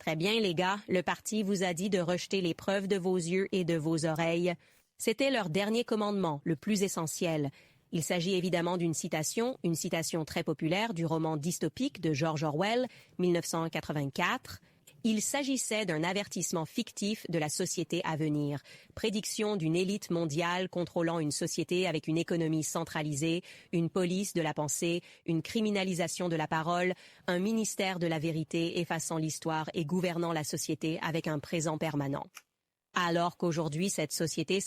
Très bien, les gars, le parti vous a dit de rejeter les preuves de vos yeux et de vos oreilles. C'était leur dernier commandement, le plus essentiel. Il s'agit évidemment d'une citation très populaire du roman dystopique de George Orwell, 1984. Il s'agissait d'un avertissement fictif de la société à venir, prédiction d'une élite mondiale contrôlant une société avec une économie centralisée, une police de la pensée, une criminalisation de la parole, un ministère de la vérité effaçant l'histoire et gouvernant la société avec un présent permanent. Alors qu'aujourd'hui, cette société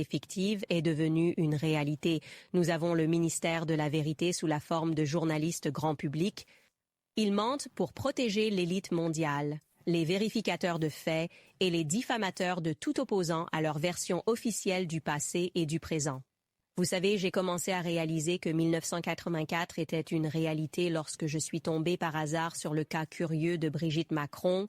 fictive est devenue une réalité. Nous avons le ministère de la vérité sous la forme de journalistes grand public. Ils mentent pour protéger l'élite mondiale, les vérificateurs de faits et les diffamateurs de tout opposant à leur version officielle du passé et du présent. Vous savez, j'ai commencé à réaliser que 1984 était une réalité lorsque je suis tombée par hasard sur le cas curieux de Brigitte Macron.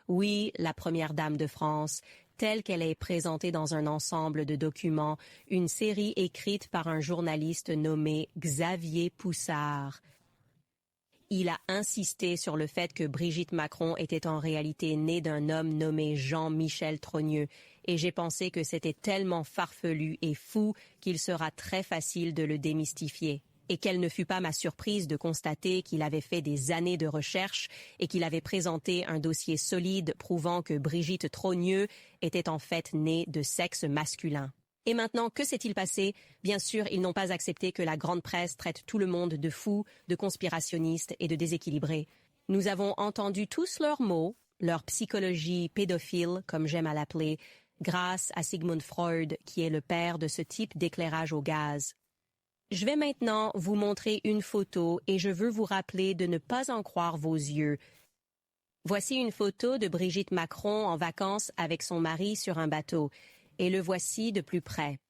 Oui, la première dame de France, telle qu'elle est présentée dans un ensemble de documents, une série écrite par un journaliste nommé Xavier Poussard. Il a insisté sur le fait que Brigitte Macron était en réalité née d'un homme nommé Jean-Michel Trogneux, et j'ai pensé que c'était tellement farfelu et fou qu'il sera très facile de le démystifier. Et quelle ne fut pas ma surprise de constater qu'il avait fait des années de recherche et qu'il avait présenté un dossier solide prouvant que Brigitte Trogneux était en fait née de sexe masculin. Et maintenant, que s'est-il passé? Bien sûr, ils n'ont pas accepté que la grande presse traite tout le monde de fou, de conspirationniste et de déséquilibré. Nous avons entendu tous leurs mots, leur psychologie pédophile, comme j'aime à l'appeler, grâce à Sigmund Freud, qui est le père de ce type d'éclairage au gaz. Je vais maintenant vous montrer une photo et je veux vous rappeler de ne pas en croire vos yeux. Voici une photo de Brigitte Macron en vacances avec son mari sur un bateau. Et le voici de plus près.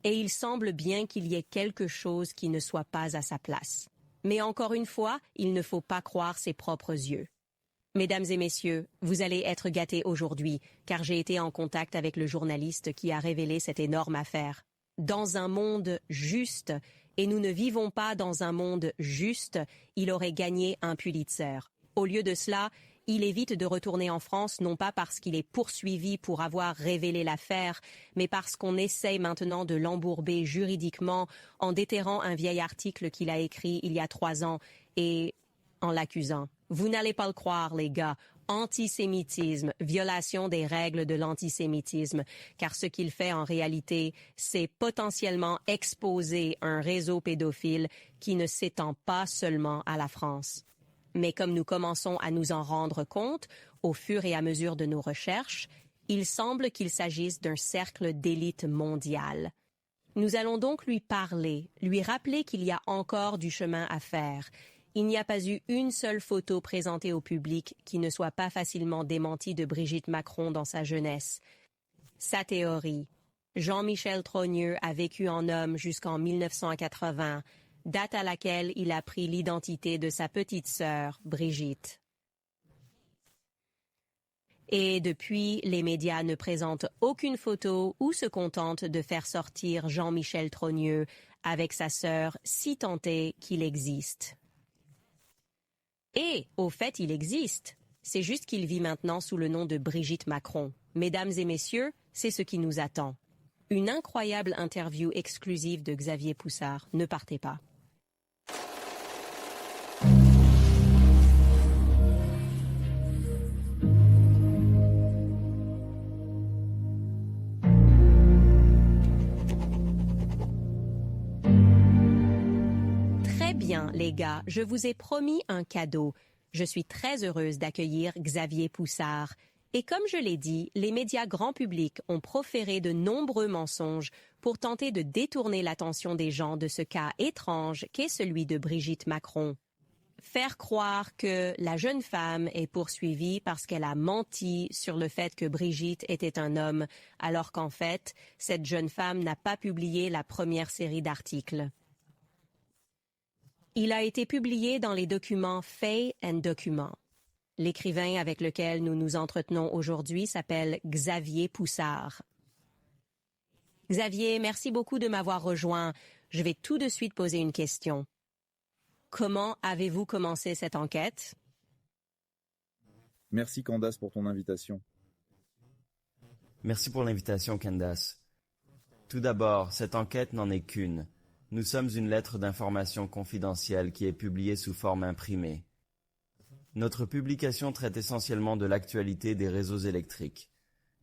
Et il semble bien qu'il y ait quelque chose qui ne soit pas à sa place. Mais encore une fois, il ne faut pas croire ses propres yeux. Mesdames et messieurs, vous allez être gâtés aujourd'hui, car j'ai été en contact avec le journaliste qui a révélé cette énorme affaire. Dans un monde juste, et nous ne vivons pas dans un monde juste, il aurait gagné un Pulitzer. Au lieu de cela, il évite de retourner en France non pas parce qu'il est poursuivi pour avoir révélé l'affaire, mais parce qu'on essaye maintenant de l'embourber juridiquement en déterrant un vieil article qu'il a écrit il y a 3 ans et en l'accusant. Vous n'allez pas le croire, les gars. Antisémitisme, violation des règles de l'antisémitisme, car ce qu'il fait en réalité, c'est potentiellement exposer un réseau pédophile qui ne s'étend pas seulement à la France. Mais comme nous commençons à nous en rendre compte, au fur et à mesure de nos recherches, il semble qu'il s'agisse d'un cercle d'élite mondiale. Nous allons donc lui parler, lui rappeler qu'il y a encore du chemin à faire. Il n'y a pas eu une seule photo présentée au public qui ne soit pas facilement démentie de Brigitte Macron dans sa jeunesse. Sa théorie. Jean-Michel Trogneux a vécu en homme jusqu'en 1980, date à laquelle il a pris l'identité de sa petite sœur, Brigitte. Et depuis, les médias ne présentent aucune photo ou se contentent de faire sortir Jean-Michel Trogneux avec sa sœur, si tant est qu'il existe. Et, au fait, il existe. C'est juste qu'il vit maintenant sous le nom de Brigitte Macron. Mesdames et messieurs, c'est ce qui nous attend. Une incroyable interview exclusive de Xavier Poussard. Ne partez pas. Très bien, les gars, je vous ai promis un cadeau. Je suis très heureuse d'accueillir Xavier Poussard. Et comme je l'ai dit, les médias grand public ont proféré de nombreux mensonges pour tenter de détourner l'attention des gens de ce cas étrange qu'est celui de Brigitte Macron. Faire croire que la jeune femme est poursuivie parce qu'elle a menti sur le fait que Brigitte était un homme, alors qu'en fait, cette jeune femme n'a pas publié la première série d'articles. Il a été publié dans les documents Faits and Documents. L'écrivain avec lequel nous nous entretenons aujourd'hui s'appelle Xavier Poussard. Xavier, merci beaucoup de m'avoir rejoint. Je vais tout de suite poser une question. Comment avez-vous commencé cette enquête? Merci Candace pour ton invitation. Merci pour l'invitation, Candace. Tout d'abord, cette enquête n'en est qu'une. Nous sommes une lettre d'information confidentielle qui est publiée sous forme imprimée. Notre publication traite essentiellement de l'actualité des réseaux électriques.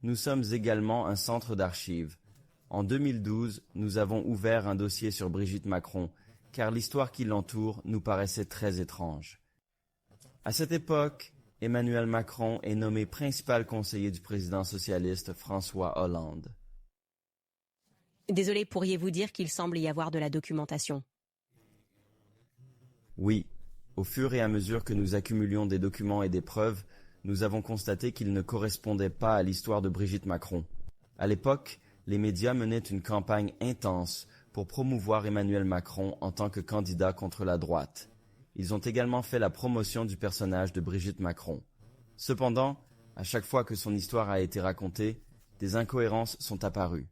Nous sommes également un centre d'archives. En 2012, nous avons ouvert un dossier sur Brigitte Macron, car l'histoire qui l'entoure nous paraissait très étrange. À cette époque, Emmanuel Macron est nommé principal conseiller du président socialiste François Hollande. Désolé, pourriez-vous dire qu'il semble y avoir de la documentation? Oui, au fur et à mesure que nous accumulions des documents et des preuves, nous avons constaté qu'ils ne correspondaient pas à l'histoire de Brigitte Macron. À l'époque, les médias menaient une campagne intense pour promouvoir Emmanuel Macron en tant que candidat contre la droite. Ils ont également fait la promotion du personnage de Brigitte Macron. Cependant, à chaque fois que son histoire a été racontée, des incohérences sont apparues.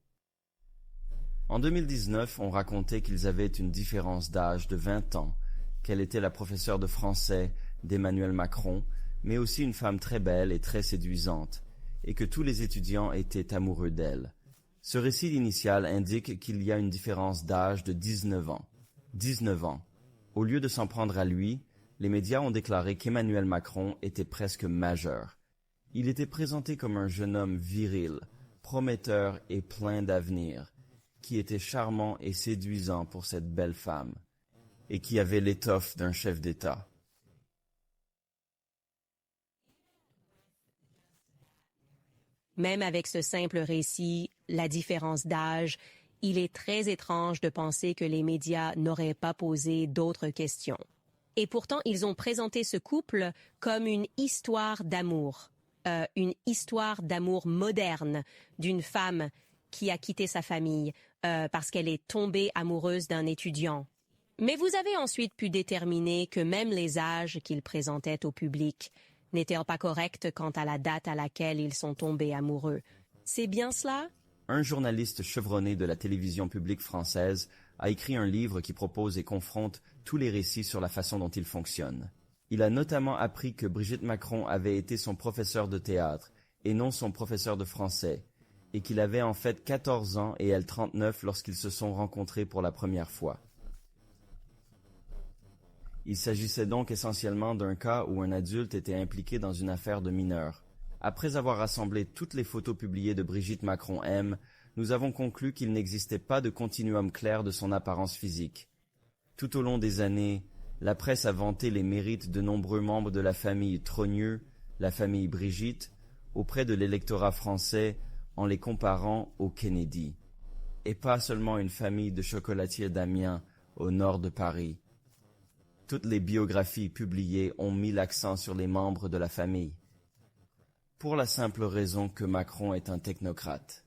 En 2019, on racontait qu'ils avaient une différence d'âge de 20 ans, qu'elle était la professeure de français d'Emmanuel Macron, mais aussi une femme très belle et très séduisante, et que tous les étudiants étaient amoureux d'elle. Ce récit initial indique qu'il y a une différence d'âge de 19 ans. 19 ans. Au lieu de s'en prendre à lui, les médias ont déclaré qu'Emmanuel Macron était presque majeur. Il était présenté comme un jeune homme viril, prometteur et plein d'avenir, qui était charmant et séduisant pour cette belle femme, et qui avait l'étoffe d'un chef d'État. Même avec ce simple récit, la différence d'âge, il est très étrange de penser que les médias n'auraient pas posé d'autres questions. Et pourtant, ils ont présenté ce couple comme une histoire d'amour moderne d'une femme qui a quitté sa famille parce qu'elle est tombée amoureuse d'un étudiant. Mais vous avez ensuite pu déterminer que même les âges qu'ils présentaient au public n'étaient pas corrects quant à la date à laquelle ils sont tombés amoureux. C'est bien cela? Un journaliste chevronné de la télévision publique française a écrit un livre qui propose et confronte tous les récits sur la façon dont ils fonctionnent. Il a notamment appris que Brigitte Macron avait été son professeur de théâtre et non son professeur de français, et qu'il avait en fait 14 ans et elle 39 lorsqu'ils se sont rencontrés pour la première fois. Il s'agissait donc essentiellement d'un cas où un adulte était impliqué dans une affaire de mineur. Après avoir rassemblé toutes les photos publiées de Brigitte Macron M, nous avons conclu qu'il n'existait pas de continuum clair de son apparence physique. Tout au long des années, la presse a vanté les mérites de nombreux membres de la famille Trogneux, la famille Brigitte, auprès de l'électorat français en les comparant aux Kennedy. Et pas seulement une famille de chocolatiers d'Amiens au nord de Paris. Toutes les biographies publiées ont mis l'accent sur les membres de la famille. Pour la simple raison que Macron est un technocrate.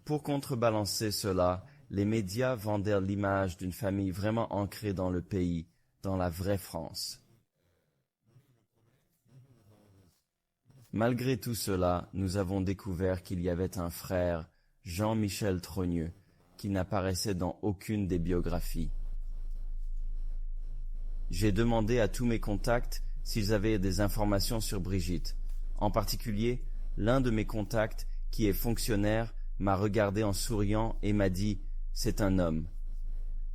Pour contrebalancer cela, les médias vendaient l'image d'une famille vraiment ancrée dans le pays, dans la vraie France. Malgré tout cela, nous avons découvert qu'il y avait un frère, Jean-Michel Trogneux, qui n'apparaissait dans aucune des biographies. J'ai demandé à tous mes contacts s'ils avaient des informations sur Brigitte. En particulier, l'un de mes contacts, qui est fonctionnaire, m'a regardé en souriant et m'a dit « C'est un homme ».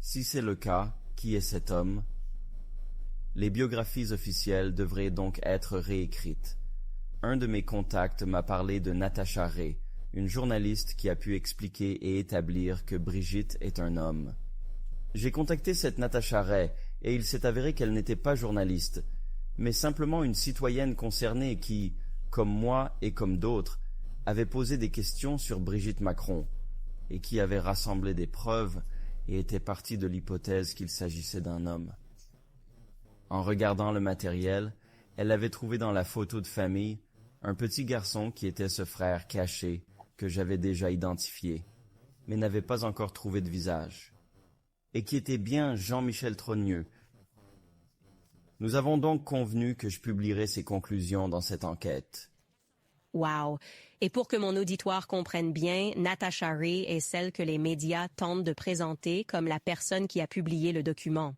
Si c'est le cas, qui est cet homme? Les biographies officielles devraient donc être réécrites. Un de mes contacts m'a parlé de Natacha Ray, une journaliste qui a pu expliquer et établir que Brigitte est un homme. J'ai contacté cette Natacha Ray et il s'est avéré qu'elle n'était pas journaliste, mais simplement une citoyenne concernée qui, comme moi et comme d'autres, avait posé des questions sur Brigitte Macron et qui avait rassemblé des preuves et était partie de l'hypothèse qu'il s'agissait d'un homme. En regardant le matériel, elle avait trouvé dans la photo de famille un petit garçon qui était ce frère caché que j'avais déjà identifié, mais n'avait pas encore trouvé de visage, et qui était bien Jean-Michel Trogneux. Nous avons donc convenu que je publierais ces conclusions dans cette enquête. Wow! Et pour que mon auditoire comprenne bien, Natacha Ray est celle que les médias tentent de présenter comme la personne qui a publié le document.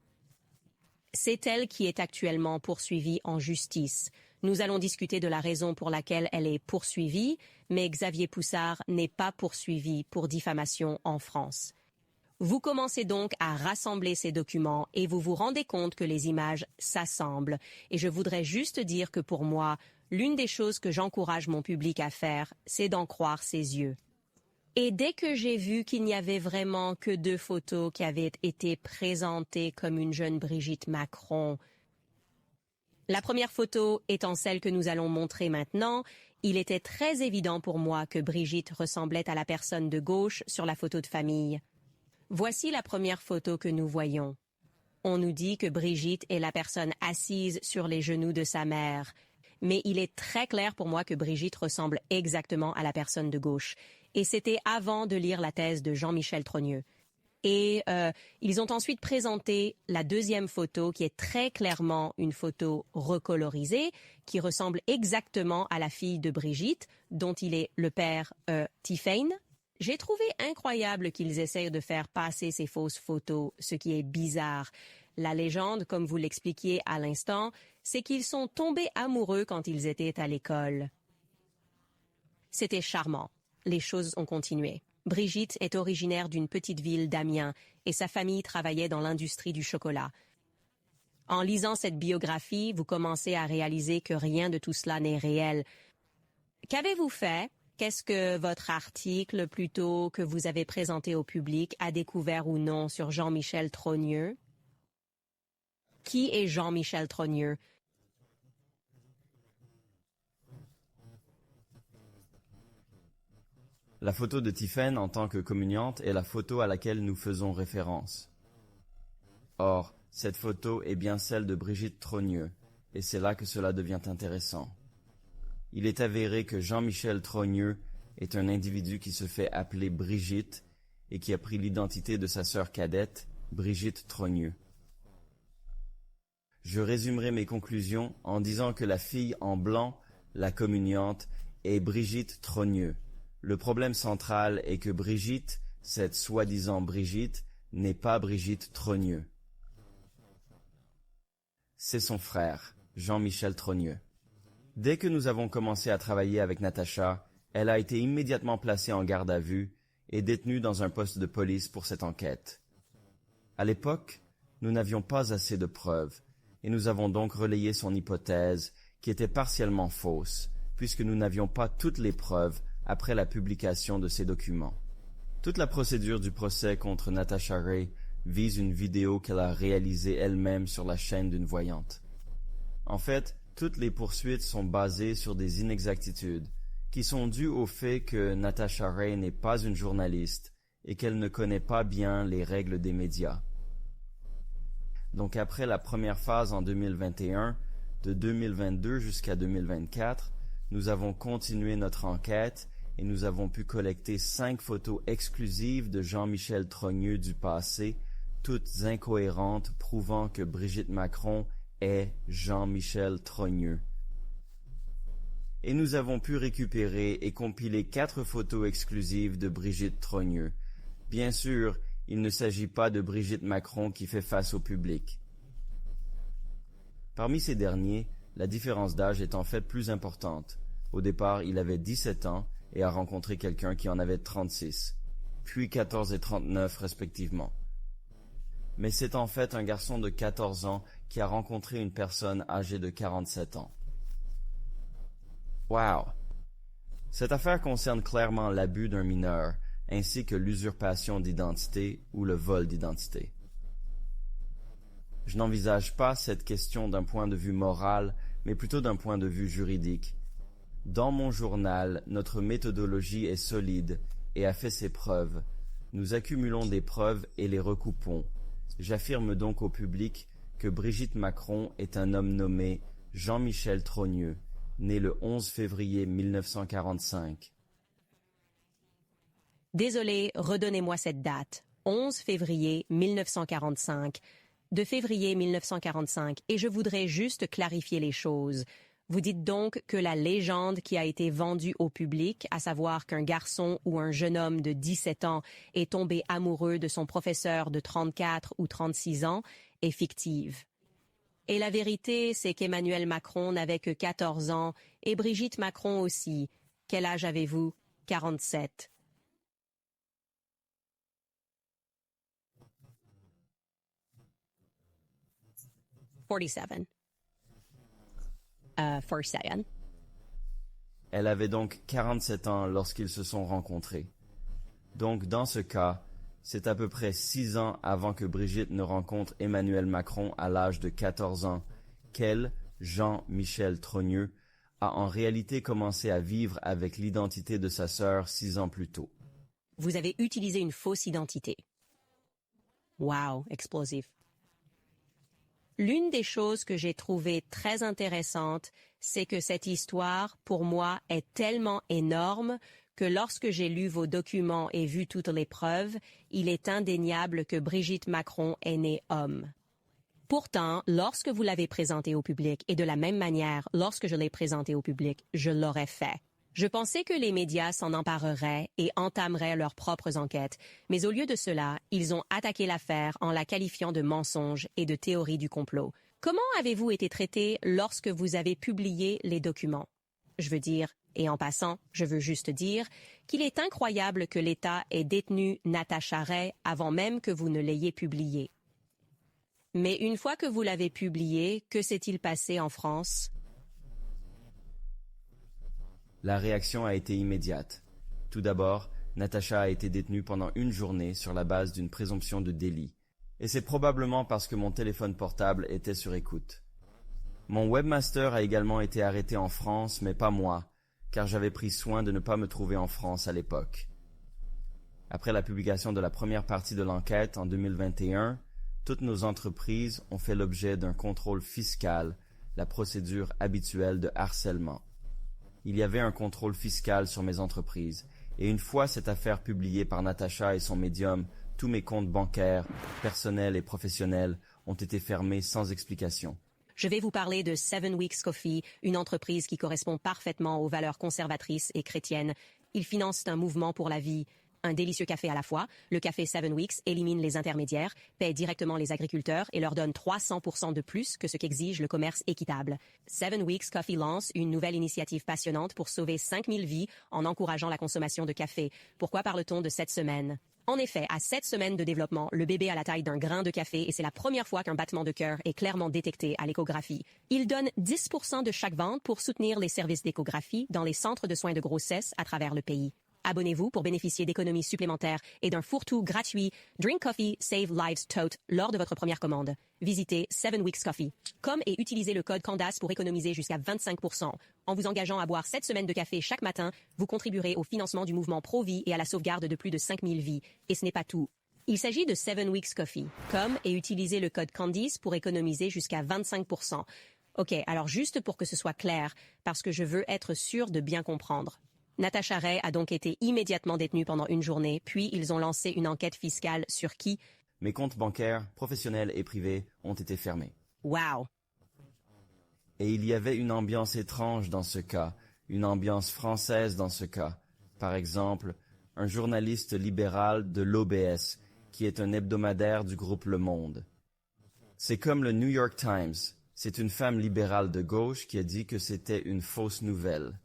C'est elle qui est actuellement poursuivie en justice. Nous allons discuter de la raison pour laquelle elle est poursuivie, mais Xavier Poussard n'est pas poursuivi pour diffamation en France. Vous commencez donc à rassembler ces documents et vous vous rendez compte que les images s'assemblent. Et je voudrais juste dire que pour moi, l'une des choses que j'encourage mon public à faire, c'est d'en croire ses yeux. Et dès que j'ai vu qu'il n'y avait vraiment que 2 photos qui avaient été présentées comme une jeune Brigitte Macron, la première photo étant celle que nous allons montrer maintenant, il était très évident pour moi que Brigitte ressemblait à la personne de gauche sur la photo de famille. Voici la première photo que nous voyons. On nous dit que Brigitte est la personne assise sur les genoux de sa mère. Mais il est très clair pour moi que Brigitte ressemble exactement à la personne de gauche. Et c'était avant de lire la thèse de Jean-Michel Trogneux. Et ils ont ensuite présenté la deuxième photo qui est très clairement une photo recolorisée qui ressemble exactement à la fille de Brigitte, dont il est le père Tiffany. J'ai trouvé incroyable qu'ils essayent de faire passer ces fausses photos, ce qui est bizarre. La légende, comme vous l'expliquiez à l'instant, c'est qu'ils sont tombés amoureux quand ils étaient à l'école. C'était charmant. Les choses ont continué. Brigitte est originaire d'une petite ville d'Amiens et sa famille travaillait dans l'industrie du chocolat. En lisant cette biographie, vous commencez à réaliser que rien de tout cela n'est réel. Qu'avez-vous fait? Qu'est-ce que votre article, plutôt que vous avez présenté au public, a découvert ou non sur Jean-Michel Trogneux? Qui est Jean-Michel Trogneux? La photo de Tiffany en tant que communiante est la photo à laquelle nous faisons référence. Or, cette photo est bien celle de Brigitte Trogneux, et c'est là que cela devient intéressant. Il est avéré que Jean-Michel Trogneux est un individu qui se fait appeler Brigitte et qui a pris l'identité de sa sœur cadette, Brigitte Trogneux. Je résumerai mes conclusions en disant que la fille en blanc, la communiante, est Brigitte Trogneux. Le problème central est que Brigitte, cette soi-disant Brigitte, n'est pas Brigitte Trogneux. C'est son frère, Jean-Michel Trogneux. Dès que nous avons commencé à travailler avec Natacha, elle a été immédiatement placée en garde à vue et détenue dans un poste de police pour cette enquête. À l'époque, nous n'avions pas assez de preuves, et nous avons donc relayé son hypothèse, qui était partiellement fausse, puisque nous n'avions pas toutes les preuves après la publication de ces documents. Toute la procédure du procès contre Natacha Ray vise une vidéo qu'elle a réalisée elle-même sur la chaîne d'une voyante. En fait, toutes les poursuites sont basées sur des inexactitudes, qui sont dues au fait que Natacha Ray n'est pas une journaliste et qu'elle ne connaît pas bien les règles des médias. Donc après la première phase en 2021, de 2022 jusqu'à 2024, nous avons continué notre enquête et nous avons pu collecter 5 photos exclusives de Jean-Michel Trogneux du passé, toutes incohérentes, prouvant que Brigitte Macron est Jean-Michel Trogneux. Et nous avons pu récupérer et compiler 4 photos exclusives de Brigitte Trogneux. Bien sûr, il ne s'agit pas de Brigitte Macron qui fait face au public. Parmi ces derniers, la différence d'âge est en fait plus importante. Au départ, il avait 17 ans et a rencontré quelqu'un qui en avait 36, puis 14 et 39 respectivement. Mais c'est en fait un garçon de 14 ans qui a rencontré une personne âgée de 47 ans. Wow! Cette affaire concerne clairement l'abus d'un mineur, ainsi que l'usurpation d'identité ou le vol d'identité. Je n'envisage pas cette question d'un point de vue moral, mais plutôt d'un point de vue juridique. Dans mon journal, notre méthodologie est solide et a fait ses preuves. Nous accumulons des preuves et les recoupons. J'affirme donc au public que Brigitte Macron est un homme nommé Jean-Michel Trogneux, né le 11 février 1945. Désolé, redonnez-moi cette date. 11 février 1945. De février 1945. Et je voudrais juste clarifier les choses. Vous dites donc que la légende qui a été vendue au public, à savoir qu'un garçon ou un jeune homme de 17 ans est tombé amoureux de son professeur de 34 ou 36 ans, est fictive. Et la vérité, c'est qu'Emmanuel Macron n'avait que 14 ans, et Brigitte Macron aussi. Quel âge avez-vous? 47. Forty-seven. 47. Elle avait donc 47 ans lorsqu'ils se sont rencontrés. Donc dans ce cas, c'est à peu près 6 ans avant que Brigitte ne rencontre Emmanuel Macron à l'âge de 14 ans qu'elle, Jean-Michel Trogneux, a en réalité commencé à vivre avec l'identité de sa sœur 6 ans plus tôt. Vous avez utilisé une fausse identité. Wow, explosif. L'une des choses que j'ai trouvées très intéressantes, c'est que cette histoire, pour moi, est tellement énorme que lorsque j'ai lu vos documents et vu toutes les preuves, il est indéniable que Brigitte Macron est née homme. Pourtant, lorsque vous l'avez présenté au public, et de la même manière, lorsque je l'ai présenté au public, je l'aurais fait. Je pensais que les médias s'en empareraient et entameraient leurs propres enquêtes, mais au lieu de cela, ils ont attaqué l'affaire en la qualifiant de mensonge et de théorie du complot. Comment avez-vous été traité lorsque vous avez publié les documents? Je veux dire, et en passant, je veux juste dire qu'il est incroyable que l'État ait détenu Natacha Ray avant même que vous ne l'ayez publié. Mais une fois que vous l'avez publié, que s'est-il passé en France? La réaction a été immédiate. Tout d'abord, Natacha a été détenue pendant une journée sur la base d'une présomption de délit. Et c'est probablement parce que mon téléphone portable était sur écoute. Mon webmaster a également été arrêté en France, mais pas moi, car j'avais pris soin de ne pas me trouver en France à l'époque. Après la publication de la première partie de l'enquête en 2021, toutes nos entreprises ont fait l'objet d'un contrôle fiscal, la procédure habituelle de harcèlement. Il y avait un contrôle fiscal sur mes entreprises, et une fois cette affaire publiée par Natacha et son médium, tous mes comptes bancaires, personnels et professionnels ont été fermés sans explication. Je vais vous parler de 7 Weeks Coffee, une entreprise qui correspond parfaitement aux valeurs conservatrices et chrétiennes. Ils financent un mouvement pour la vie. Un délicieux café à la fois, le café 7 Weeks élimine les intermédiaires, paie directement les agriculteurs et leur donne 300% de plus que ce qu'exige le commerce équitable. 7 Weeks Coffee lance une nouvelle initiative passionnante pour sauver 5000 vies en encourageant la consommation de café. Pourquoi parle-t-on de 7 semaines? En effet, à 7 semaines de développement, le bébé a la taille d'un grain de café et c'est la première fois qu'un battement de cœur est clairement détecté à l'échographie. Il donne 10% de chaque vente pour soutenir les services d'échographie dans les centres de soins de grossesse à travers le pays. Abonnez-vous pour bénéficier d'économies supplémentaires et d'un fourre-tout gratuit Drink Coffee Save Lives Tote lors de votre première commande. Visitez 7 Weeks Coffee. Et utilisez le code CANDAS pour économiser jusqu'à 25%. En vous engageant à boire 7 semaines de café chaque matin, vous contribuerez au financement du mouvement Pro-Vie et à la sauvegarde de plus de 5000 vies. Et ce n'est pas tout. Il s'agit de 7 Weeks Coffee. Et utilisez le code CANDIS pour économiser jusqu'à 25%. Ok, alors juste pour que ce soit clair, parce que je veux être sûr de bien comprendre. Natacha Ray a donc été immédiatement détenue pendant une journée, puis ils ont lancé une enquête fiscale sur qui? Mes comptes bancaires, professionnels et privés ont été fermés. Wow! Et il y avait une ambiance étrange dans ce cas, une ambiance française dans ce cas. Par exemple, un journaliste libéral de l'OBS, qui est un hebdomadaire du groupe Le Monde. C'est comme le New York Times. C'est une femme libérale de gauche qui a dit que c'était une fausse nouvelle.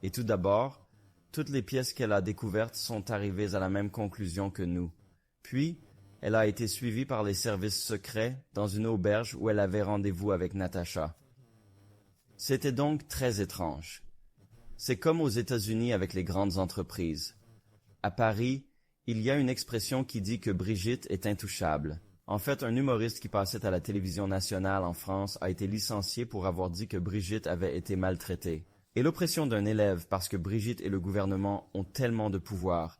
Et tout d'abord, toutes les pièces qu'elle a découvertes sont arrivées à la même conclusion que nous. Puis, elle a été suivie par les services secrets dans une auberge où elle avait rendez-vous avec Natacha. C'était donc très étrange. C'est comme aux États-Unis avec les grandes entreprises. À Paris, il y a une expression qui dit que Brigitte est intouchable. En fait, un humoriste qui passait à la télévision nationale en France a été licencié pour avoir dit que Brigitte avait été maltraitée. Et l'oppression d'un élève parce que Brigitte et le gouvernement ont tellement de pouvoir,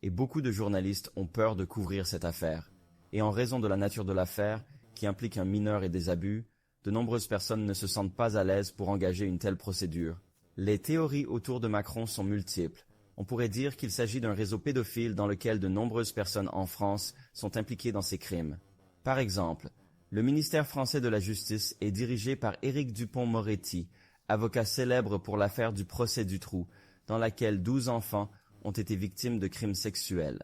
et beaucoup de journalistes ont peur de couvrir cette affaire. Et en raison de la nature de l'affaire, qui implique un mineur et des abus, de nombreuses personnes ne se sentent pas à l'aise pour engager une telle procédure. Les théories autour de Macron sont multiples. On pourrait dire qu'il s'agit d'un réseau pédophile dans lequel de nombreuses personnes en France sont impliquées dans ces crimes. Par exemple, le ministère français de la Justice est dirigé par Éric Dupond-Moretti, avocat célèbre pour l'affaire du procès du Trou, dans laquelle 12 enfants ont été victimes de crimes sexuels.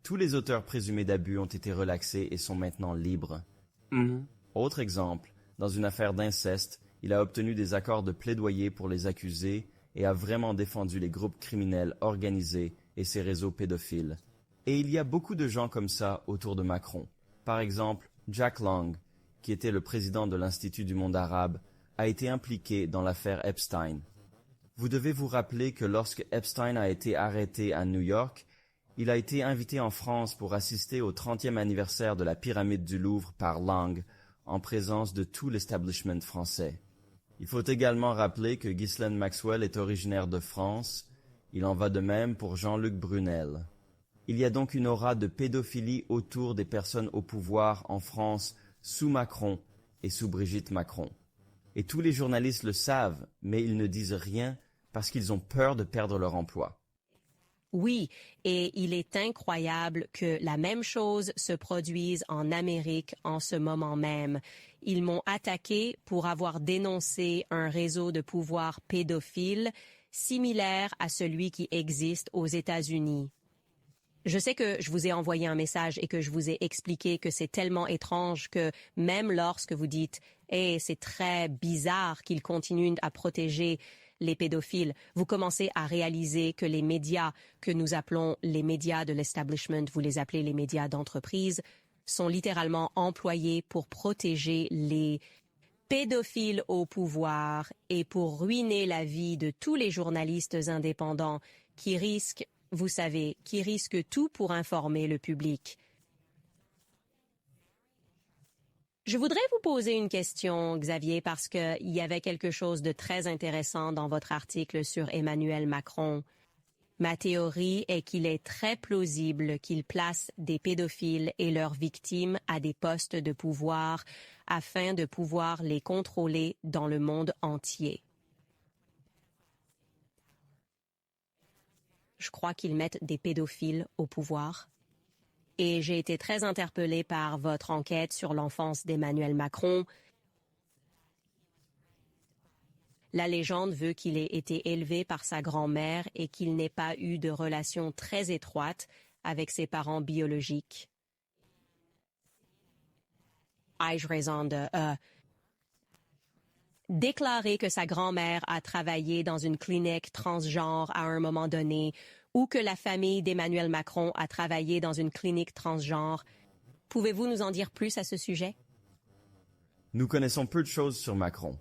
Tous les auteurs présumés d'abus ont été relaxés et sont maintenant libres. Autre exemple, Dans une affaire d'inceste, il a obtenu des accords de plaidoyer pour les accusés et a vraiment défendu les groupes criminels organisés et ses réseaux pédophiles. Et il y a beaucoup de gens comme ça autour de Macron. Par exemple, Jack Lang, qui était le président de l'Institut du monde arabe, a été impliqué dans l'affaire Epstein. Vous devez vous rappeler que lorsque Epstein a été arrêté à New York, il a été invité en France pour assister au 30e anniversaire de la pyramide du Louvre par Lang, en présence de tout l'establishment français. Il faut également rappeler que Ghislaine Maxwell est originaire de France. Il en va de même pour Jean-Luc Brunel. Il y a donc une aura de pédophilie autour des personnes au pouvoir en France sous Macron et sous Brigitte Macron. Et tous les journalistes le savent, mais ils ne disent rien parce qu'ils ont peur de perdre leur emploi. Oui, et il est incroyable que la même chose se produise en Amérique en ce moment même. Ils m'ont attaqué pour avoir dénoncé un réseau de pouvoir pédophile similaire à celui qui existe aux États-Unis. Je sais que je vous ai envoyé un message et que je vous ai expliqué que c'est tellement étrange que même lorsque vous dites « Eh, c'est très bizarre qu'ils continuent à protéger les pédophiles », vous commencez à réaliser que les médias que nous appelons les médias de l'establishment, vous les appelez les médias d'entreprise, sont littéralement employés pour protéger les pédophiles au pouvoir et pour ruiner la vie de tous les journalistes indépendants qui risquent, vous savez, qui risquent tout pour informer le public. Je voudrais vous poser une question, Xavier, parce qu'il y avait quelque chose de très intéressant dans votre article sur Emmanuel Macron. Ma théorie est qu'il est très plausible qu'il place des pédophiles et leurs victimes à des postes de pouvoir afin de pouvoir les contrôler dans le monde entier. Je crois qu'ils mettent des pédophiles au pouvoir. Et j'ai été très interpellée par votre enquête sur l'enfance d'Emmanuel Macron. La légende veut qu'il ait été élevé par sa grand-mère et qu'il n'ait pas eu de relation très étroite avec ses parents biologiques. Ai-je raison de déclarer que sa grand-mère a travaillé dans une clinique transgenre à un moment donné ou que la famille d'Emmanuel Macron a travaillé dans une clinique transgenre? Pouvez-vous nous en dire plus à ce sujet? Nous connaissons peu de choses sur Macron.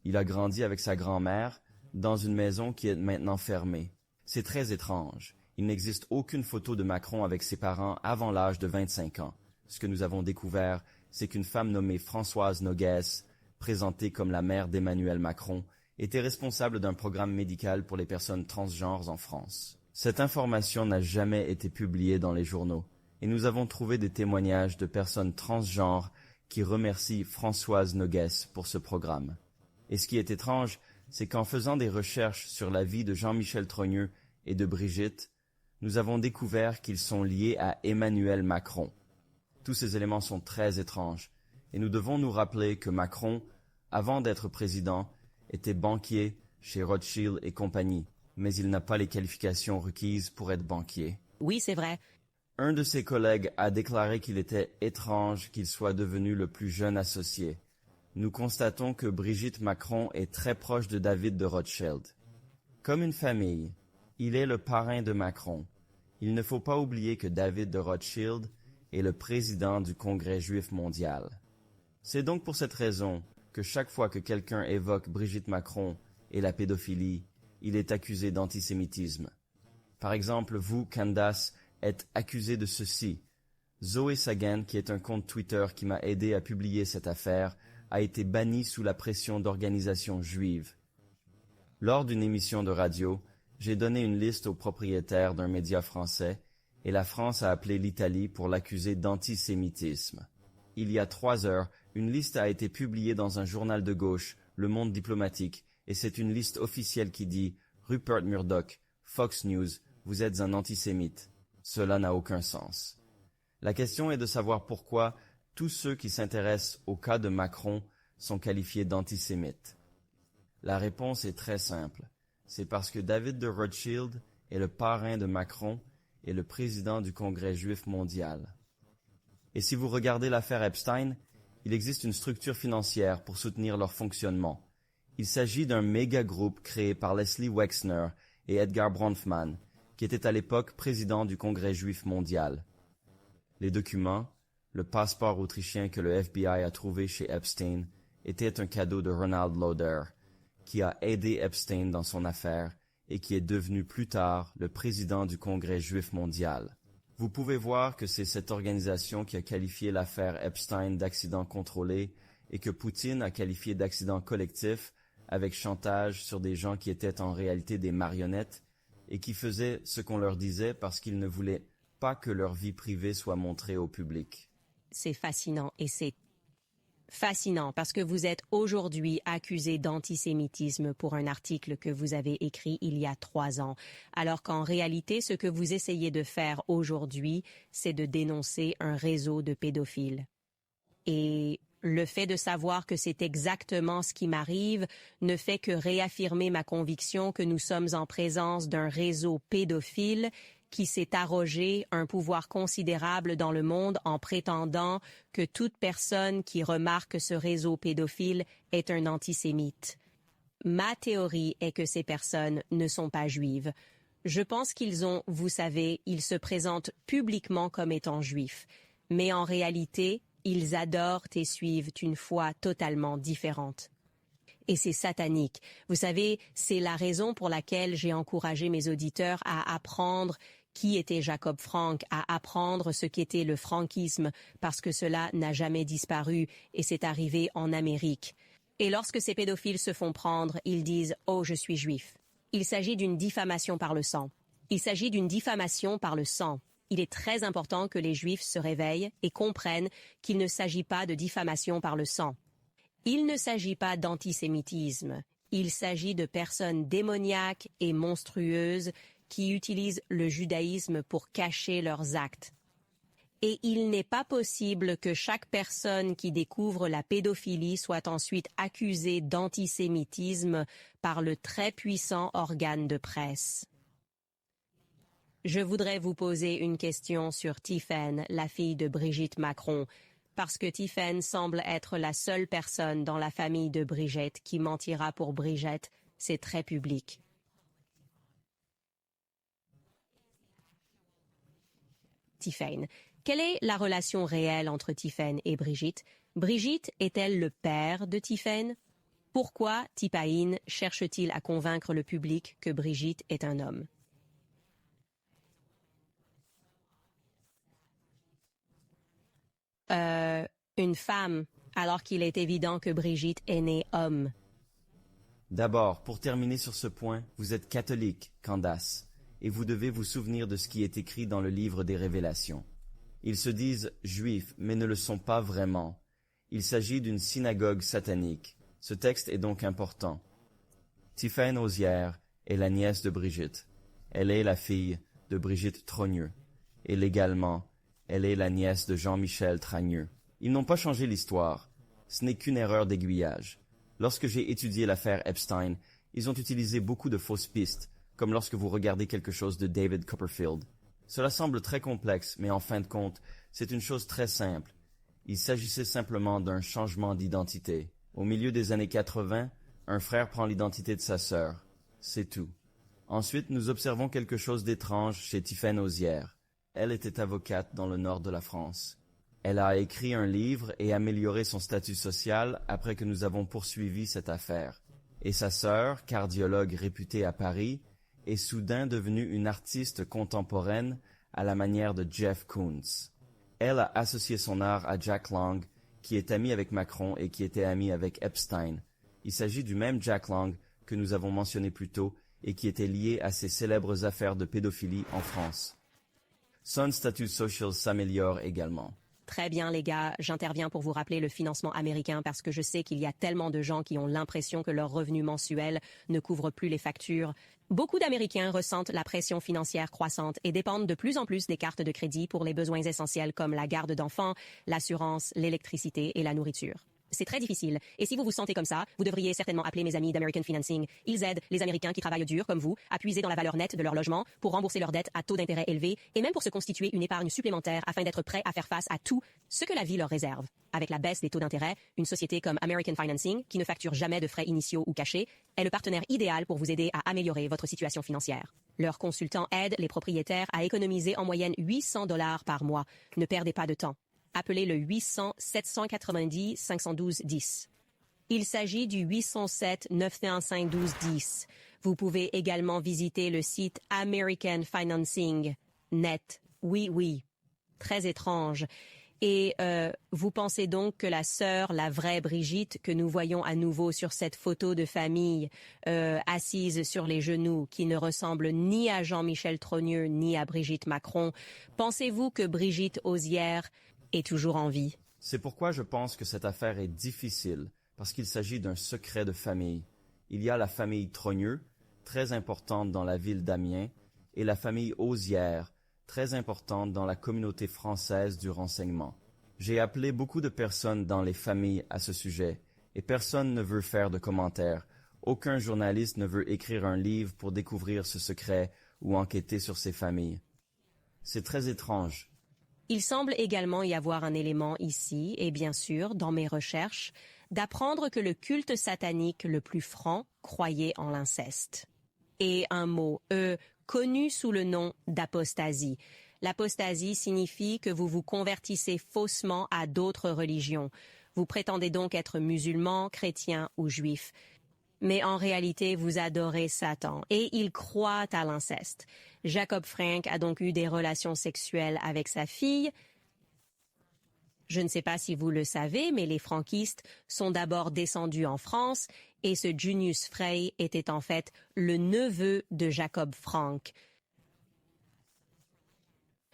Il a grandi avec sa grand-mère dans une maison qui est maintenant fermée. C'est très étrange. Il n'existe aucune photo de Macron avec ses parents avant l'âge de 25 ans. Ce que nous avons découvert, c'est qu'une femme nommée Françoise Noguès, présentée comme la mère d'Emmanuel Macron, était responsable d'un programme médical pour les personnes transgenres en France. Cette information n'a jamais été publiée dans les journaux, et nous avons trouvé des témoignages de personnes transgenres qui remercient Françoise Noguès pour ce programme. Et ce qui est étrange, c'est qu'en faisant des recherches sur la vie de Jean-Michel Trogneux et de Brigitte, nous avons découvert qu'ils sont liés à Emmanuel Macron. Tous ces éléments sont très étranges, et nous devons nous rappeler que Macron, avant d'être président, était banquier chez Rothschild et compagnie, mais il n'a pas les qualifications requises pour être banquier. Oui, c'est vrai. Un de ses collègues a déclaré qu'il était étrange qu'il soit devenu le plus jeune associé. Nous constatons que Brigitte Macron est très proche de David de Rothschild. Comme une famille, il est le parrain de Macron. Il ne faut pas oublier que David de Rothschild est le président du Congrès juif mondial. C'est donc pour cette raison que chaque fois que quelqu'un évoque Brigitte Macron et la pédophilie, il est accusé d'antisémitisme. Par exemple, vous, Candace, êtes accusé de ceci. Zoé Sagan, qui est un compte Twitter qui m'a aidé à publier cette affaire, a été bannie sous la pression d'organisations juives. Lors d'une émission de radio, j'ai donné une liste au propriétaire d'un média français et la France a appelé l'Italie pour l'accuser d'antisémitisme. Il y a 3 heures, une liste a été publiée dans un journal de gauche, Le Monde diplomatique, et c'est une liste officielle qui dit « Rupert Murdoch, Fox News, vous êtes un antisémite ». Cela n'a aucun sens. La question est de savoir pourquoi tous ceux qui s'intéressent au cas de Macron sont qualifiés d'antisémites. La réponse est très simple. C'est parce que David de Rothschild est le parrain de Macron et le président du Congrès juif mondial. Et si vous regardez l'affaire Epstein, Il existe une structure financière pour soutenir leur fonctionnement. Il s'agit d'un méga-groupe créé par Leslie Wexner et Edgar Bronfman, qui était à l'époque président du Congrès juif mondial. Les documents, le passeport autrichien que le FBI a trouvé chez Epstein, était un cadeau de Ronald Lauder, qui a aidé Epstein dans son affaire et qui est devenu plus tard le président du Congrès juif mondial. Vous pouvez voir que c'est cette organisation qui a qualifié l'affaire Epstein d'accident contrôlé et que Poutine a qualifié d'accident collectif avec chantage sur des gens qui étaient en réalité des marionnettes et qui faisaient ce qu'on leur disait parce qu'ils ne voulaient pas que leur vie privée soit montrée au public. C'est fascinant et c'est fascinant parce que vous êtes aujourd'hui accusé d'antisémitisme pour un article que vous avez écrit il y a 3 ans, alors qu'en réalité, ce que vous essayez de faire aujourd'hui, c'est de dénoncer un réseau de pédophiles. Et le fait de savoir que c'est exactement ce qui m'arrive ne fait que réaffirmer ma conviction que nous sommes en présence d'un réseau pédophile qui s'est arrogé un pouvoir considérable dans le monde en prétendant que toute personne qui remarque ce réseau pédophile est un antisémite. Ma théorie est que ces personnes ne sont pas juives. Je pense qu'ils ont, vous savez, ils se présentent publiquement comme étant juifs. Mais en réalité, ils adorent et suivent une foi totalement différente. Et c'est satanique. Vous savez, c'est la raison pour laquelle j'ai encouragé mes auditeurs à apprendre qui était Jacob Frank, à apprendre ce qu'était le frankisme, parce que cela n'a jamais disparu et c'est arrivé en Amérique. Et lorsque ces pédophiles se font prendre, ils disent « Oh, je suis juif ». Il s'agit d'une diffamation par le sang. Il s'agit d'une diffamation par le sang. Il est très important que les Juifs se réveillent et comprennent qu'il ne s'agit pas de diffamation par le sang. Il ne s'agit pas d'antisémitisme. Il s'agit de personnes démoniaques et monstrueuses qui utilisent le judaïsme pour cacher leurs actes. Et il n'est pas possible que chaque personne qui découvre la pédophilie soit ensuite accusée d'antisémitisme par le très puissant organe de presse. Je voudrais vous poser une question sur Tiffany, la fille de Brigitte Macron, parce que Tiffany semble être la seule personne dans la famille de Brigitte qui mentira pour Brigitte. C'est très public. Tiffany. Quelle est la relation réelle entre Tiffany et Brigitte? Brigitte est-elle le père de Tiffany? Pourquoi Tipaïn cherche-t-il à convaincre le public que Brigitte est un homme? Une femme, alors qu'il est évident que Brigitte est née homme. D'abord, pour terminer sur ce point, vous êtes catholique, Candace, et vous devez vous souvenir de ce qui est écrit dans le livre des Révélations. Ils se disent juifs, mais ne le sont pas vraiment. Il s'agit d'une synagogue satanique. Ce texte est donc important. Tiffany Osier est la nièce de Brigitte. Elle est la fille de Brigitte Trogneux. Et légalement, elle est la nièce de Jean-Michel Tragneux. Ils n'ont pas changé l'histoire. Ce n'est qu'une erreur d'aiguillage. Lorsque j'ai étudié l'affaire Epstein, ils ont utilisé beaucoup de fausses pistes, comme lorsque vous regardez quelque chose de David Copperfield. Cela semble très complexe, mais en fin de compte, c'est une chose très simple. Il s'agissait simplement d'un changement d'identité. Au milieu des années 80, un frère prend l'identité de sa sœur. C'est tout. Ensuite, nous observons quelque chose d'étrange chez Tiffany Osier. Elle était avocate dans le nord de la France. Elle a écrit un livre et amélioré son statut social après que nous avons poursuivi cette affaire. Et sa sœur, cardiologue réputée à Paris, est soudain devenue une artiste contemporaine à la manière de Jeff Koons. Elle a associé son art à Jack Lang, qui est ami avec Macron et qui était ami avec Epstein. Il s'agit du même Jack Lang que nous avons mentionné plus tôt et qui était lié à ces célèbres affaires de pédophilie en France. Son statut social s'améliore également. Très bien, les gars, j'interviens pour vous rappeler le financement américain parce que je sais qu'il y a tellement de gens qui ont l'impression que leur revenu mensuel ne couvre plus les factures. Beaucoup d'Américains ressentent la pression financière croissante et dépendent de plus en plus des cartes de crédit pour les besoins essentiels comme la garde d'enfants, l'assurance, l'électricité et la nourriture. C'est très difficile. Et si vous vous sentez comme ça, vous devriez certainement appeler mes amis d'American Financing. Ils aident les Américains qui travaillent dur comme vous à puiser dans la valeur nette de leur logement pour rembourser leurs dettes à taux d'intérêt élevés et même pour se constituer une épargne supplémentaire afin d'être prêts à faire face à tout ce que la vie leur réserve. Avec la baisse des taux d'intérêt, une société comme American Financing, qui ne facture jamais de frais initiaux ou cachés, est le partenaire idéal pour vous aider à améliorer votre situation financière. Leurs consultants aident les propriétaires à économiser en moyenne $800 par mois. Ne perdez pas de temps. Appelez le 800-790-512-10. Il s'agit du 807-915-1210. Vous pouvez également visiter le site American Financing Net. Oui. Très étrange. Et vous pensez donc que la sœur, la vraie Brigitte, que nous voyons à nouveau sur cette photo de famille, assise sur les genoux, qui ne ressemble ni à Jean-Michel Trogneux ni à Brigitte Macron, pensez-vous que Brigitte Osière est toujours en vie? C'est pourquoi je pense que cette affaire est difficile, parce qu'il s'agit d'un secret de famille. Il y a la famille Trogneux, très importante dans la ville d'Amiens, et la famille Osière, très importante dans la communauté française du renseignement. J'ai appelé beaucoup de personnes dans les familles à ce sujet, et personne ne veut faire de commentaires. Aucun journaliste ne veut écrire un livre pour découvrir ce secret ou enquêter sur ces familles. C'est très étrange. Il semble également y avoir un élément ici, et bien sûr, dans mes recherches, d'apprendre que le culte satanique le plus franc croyait en l'inceste. Et un mot, connu sous le nom d'apostasie. L'apostasie signifie que vous vous convertissez faussement à d'autres religions. Vous prétendez donc être musulman, chrétien ou juif. Mais en réalité, vous adorez Satan et il croit à l'inceste. Jacob Frank a donc eu des relations sexuelles avec sa fille. Je ne sais pas si vous le savez, mais les franquistes sont d'abord descendus en France et ce Junius Frey était en fait le neveu de Jacob Frank.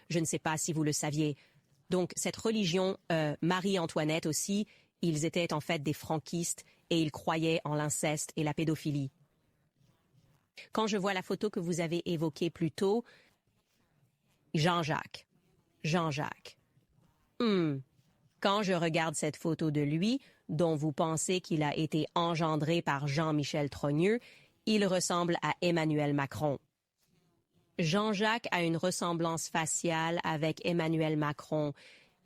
Je ne sais pas si vous le saviez. Donc cette religion, Marie-Antoinette aussi, ils étaient en fait des franquistes et ils croyaient en l'inceste et la pédophilie. Quand je vois la photo que vous avez évoquée plus tôt, Jean-Jacques. Quand je regarde cette photo de lui, dont vous pensez qu'il a été engendré par Jean-Michel Trogneux, il ressemble à Emmanuel Macron. Jean-Jacques a une ressemblance faciale avec Emmanuel Macron.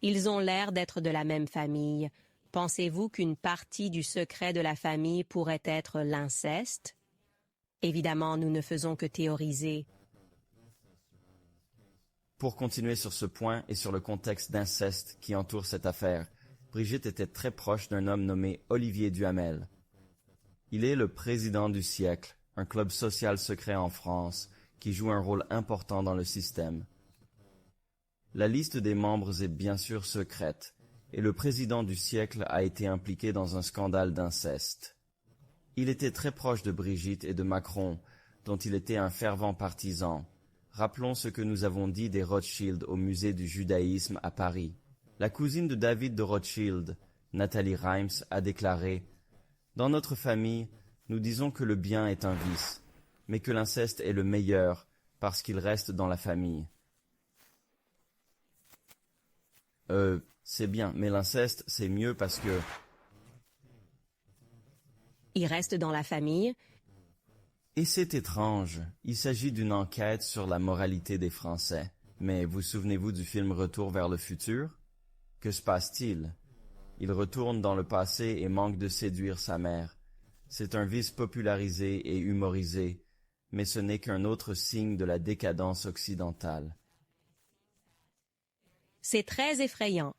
Ils ont l'air d'être de la même famille. Pensez-vous qu'une partie du secret de la famille pourrait être l'inceste? Évidemment, nous ne faisons que théoriser. Pour continuer sur ce point et sur le contexte d'inceste qui entoure cette affaire, Brigitte était très proche d'un homme nommé Olivier Duhamel. Il est le président du siècle, un club social secret en France qui joue un rôle important dans le système. La liste des membres est bien sûr secrète, et le président du siècle a été impliqué dans un scandale d'inceste. Il était très proche de Brigitte et de Macron, dont il était un fervent partisan. Rappelons ce que nous avons dit des Rothschild au musée du judaïsme à Paris. La cousine de David de Rothschild, Nathalie Reims, a déclaré « Dans notre famille, nous disons que le bien est un vice, mais que l'inceste est le meilleur parce qu'il reste dans la famille. » C'est bien, mais l'inceste, c'est mieux parce que... Il reste dans la famille. Et c'est étrange, il s'agit d'une enquête sur la moralité des Français. Mais vous souvenez-vous du film Retour vers le futur? Que se passe-t-il? Il retourne dans le passé et manque de séduire sa mère. C'est un vice popularisé et humorisé, mais ce n'est qu'un autre signe de la décadence occidentale. C'est très effrayant.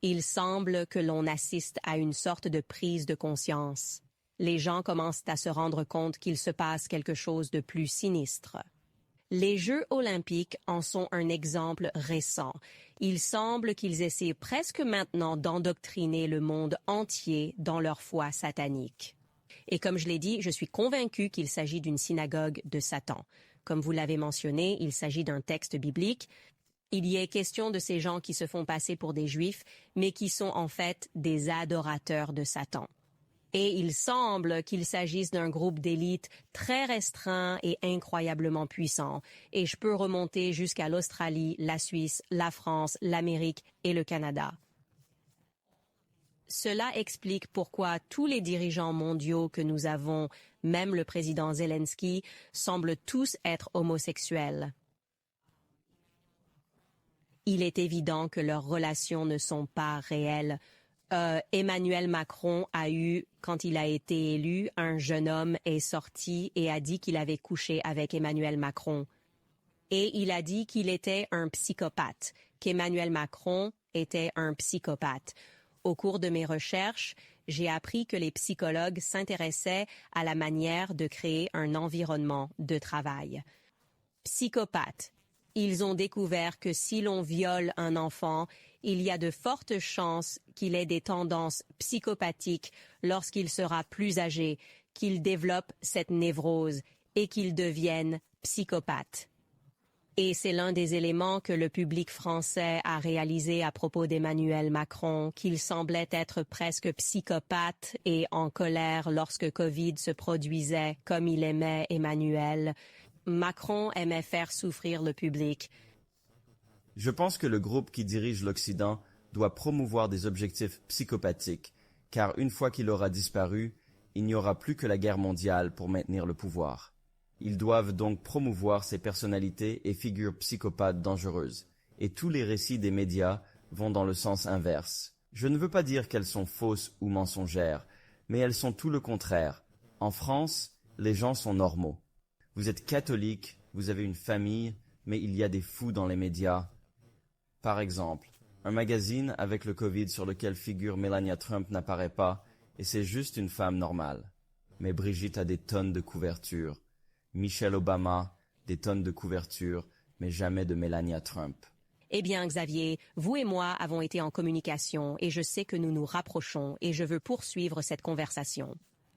Il semble que l'on assiste à une sorte de prise de conscience. Les gens commencent à se rendre compte qu'il se passe quelque chose de plus sinistre. Les Jeux olympiques en sont un exemple récent. Il semble qu'ils essaient presque maintenant d'endoctriner le monde entier dans leur foi satanique. Et comme je l'ai dit, je suis convaincue qu'il s'agit d'une synagogue de Satan. Comme vous l'avez mentionné, il s'agit d'un texte biblique. Il y est question de ces gens qui se font passer pour des Juifs, mais qui sont en fait des adorateurs de Satan. Et il semble qu'il s'agisse d'un groupe d'élite très restreint et incroyablement puissant. Et je peux remonter jusqu'à l'Australie, la Suisse, la France, l'Amérique et le Canada. Cela explique pourquoi tous les dirigeants mondiaux que nous avons, même le président Zelensky, semblent tous être homosexuels. Il est évident que leurs relations ne sont pas réelles. Emmanuel Macron a eu, quand il a été élu, un jeune homme est sorti et a dit qu'il avait couché avec Emmanuel Macron. Et il a dit qu'il était un psychopathe, qu'Emmanuel Macron était un psychopathe. Au cours de mes recherches, j'ai appris que les psychologues s'intéressaient à la manière de créer un environnement de travail. Psychopathe. Ils ont découvert que si l'on viole un enfant, il y a de fortes chances qu'il ait des tendances psychopathiques lorsqu'il sera plus âgé, qu'il développe cette névrose et qu'il devienne psychopathe. Et c'est l'un des éléments que le public français a réalisé à propos d'Emmanuel Macron, qu'il semblait être presque psychopathe et en colère lorsque Covid se produisait, comme il aimait Emmanuel. Macron aimait faire souffrir le public. Je pense que le groupe qui dirige l'Occident doit promouvoir des objectifs psychopathiques, car une fois qu'il aura disparu, il n'y aura plus que la guerre mondiale pour maintenir le pouvoir. Ils doivent donc promouvoir ces personnalités et figures psychopathes dangereuses, et tous les récits des médias vont dans le sens inverse. Je ne veux pas dire qu'elles sont fausses ou mensongères, mais elles sont tout le contraire. En France, les gens sont normaux. Vous êtes catholique, vous avez une famille, mais il y a des fous dans les médias. Par exemple, un magazine avec le Covid sur lequel figure Melania Trump n'apparaît pas, et c'est juste une femme normale. Mais Brigitte a des tonnes de couvertures. Michelle Obama, des tonnes de couvertures, mais jamais de Melania Trump. Eh bien, Xavier, vous et moi avons été en communication et je sais que nous nous rapprochons et je veux poursuivre cette conversation.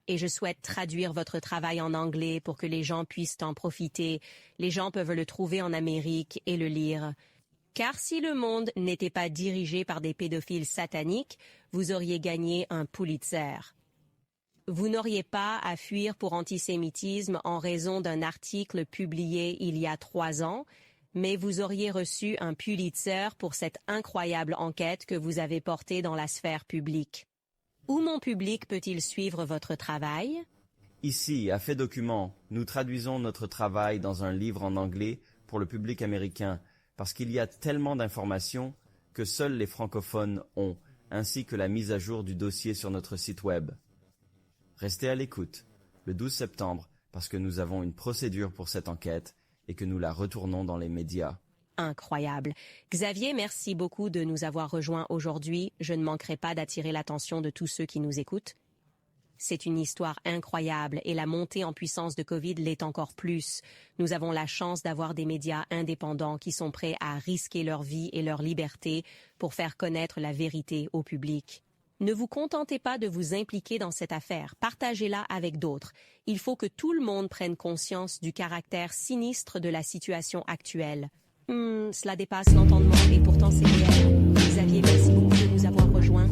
Et je souhaite traduire votre travail en anglais pour que les gens puissent en profiter. Les gens peuvent le trouver en Amérique et le lire. Car si le monde n'était pas dirigé par des pédophiles sataniques, vous auriez gagné un Pulitzer. Vous n'auriez pas à fuir pour antisémitisme en raison d'un article publié il y a 3 ans, mais vous auriez reçu un Pulitzer pour cette incroyable enquête que vous avez portée dans la sphère publique. Où mon public peut-il suivre votre travail? Ici, à Fait Document, nous traduisons notre travail dans un livre en anglais pour le public américain, parce qu'il y a tellement d'informations que seuls les francophones ont, ainsi que la mise à jour du dossier sur notre site web. Restez à l'écoute, le 12 septembre, parce que nous avons une procédure pour cette enquête et que nous la retournons dans les médias. Incroyable. Xavier, merci beaucoup de nous avoir rejoints aujourd'hui. Je ne manquerai pas d'attirer l'attention de tous ceux qui nous écoutent. C'est une histoire incroyable et la montée en puissance de Covid l'est encore plus. Nous avons la chance d'avoir des médias indépendants qui sont prêts à risquer leur vie et leur liberté pour faire connaître la vérité au public. Ne vous contentez pas de vous impliquer dans cette affaire, partagez-la avec d'autres. Il faut que tout le monde prenne conscience du caractère sinistre de la situation actuelle. Cela dépasse l'entendement et pourtant c'est réel. Xavier, merci beaucoup de nous avoir rejoints.